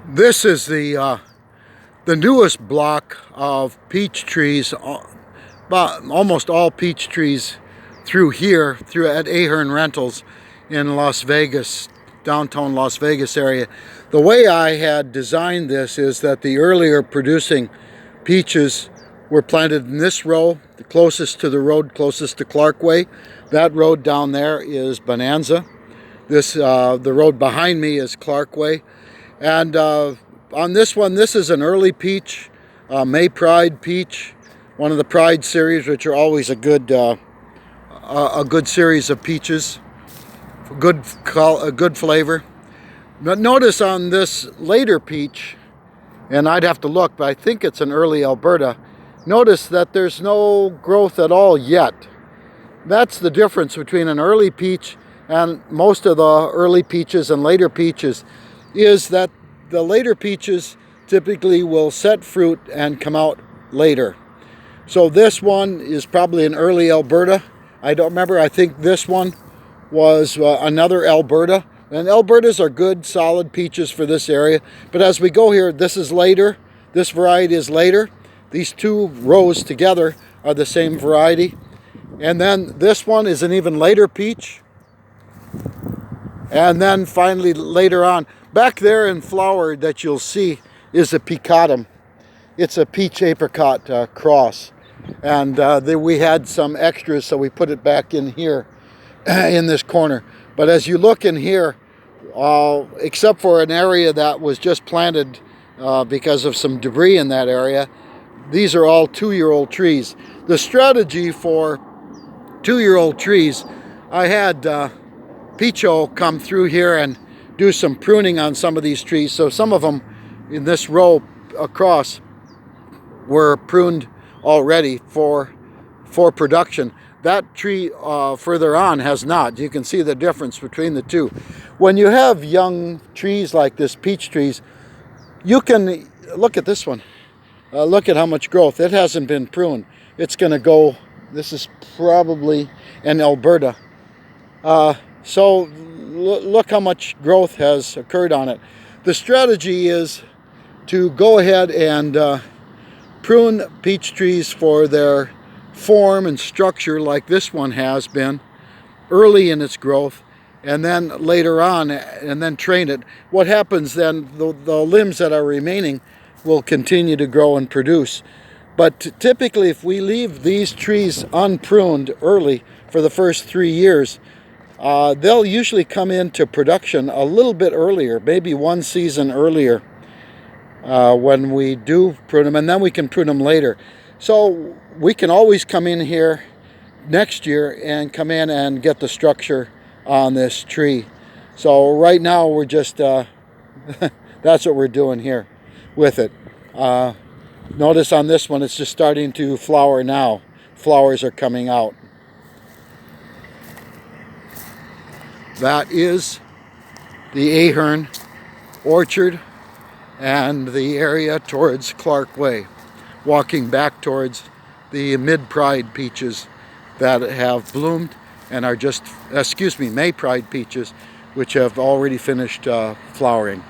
This is the newest block of peach trees, about almost all peach trees through here, through at Ahern Rentals in Las Vegas, downtown Las Vegas area. The way I had designed this is that the earlier producing peaches were planted in this row, the closest to the road, closest to Clark Way. That road down there is Bonanza. The road behind me is Clark Way. And on this one, this is an early peach, May Pride peach, one of the Pride series, which are always a good series of peaches, a good flavor. But notice on this later peach, and I'd have to look, but I think it's an early Elberta. Notice that there's no growth at all yet. That's the difference between an early peach and most of the early peaches and later peaches, is that the later peaches typically will set fruit and come out later. So this one is probably an early Elberta. I don't remember, I think this one was another Elberta. And Elbertas are good, solid peaches for this area. But as we go here, this is later. This variety is later. These two rows together are the same variety. And then this one is an even later peach. And then finally later on, back there in flower that you'll see is a picatum. It's a peach apricot cross. And we had some extras, so we put it back in here, in this corner. But as you look in here, except for an area that was just planted because of some debris in that area, these are all 2-year-old trees. The strategy for 2-year-old trees, I had Picho come through here and do some pruning on some of these trees. So some of them in this row across were pruned already for production. That tree further on has not. You can see the difference between the two. When you have young trees like this, peach trees, you can look at this one. Look at how much growth. It hasn't been pruned. It's going to go, this is probably an Elberta. So look how much growth has occurred on it. The strategy is to go ahead and prune peach trees for their form and structure, like this one has been, early in its growth, and then later on, and then train it. What happens then, the limbs that are remaining will continue to grow and produce. But typically, if we leave these trees unpruned early for the first 3 years, they'll usually come into production a little bit earlier, maybe one season earlier when we do prune them, and then we can prune them later. So we can always come in here next year and come in and get the structure on this tree. So right now we're just, that's what we're doing here with it. Notice on this one, it's just starting to flower now. Flowers are coming out. That is the Ahern orchard and the area towards Clark Way, walking back towards the mid-pride peaches that have bloomed and are just, May Pride peaches, which have already finished flowering.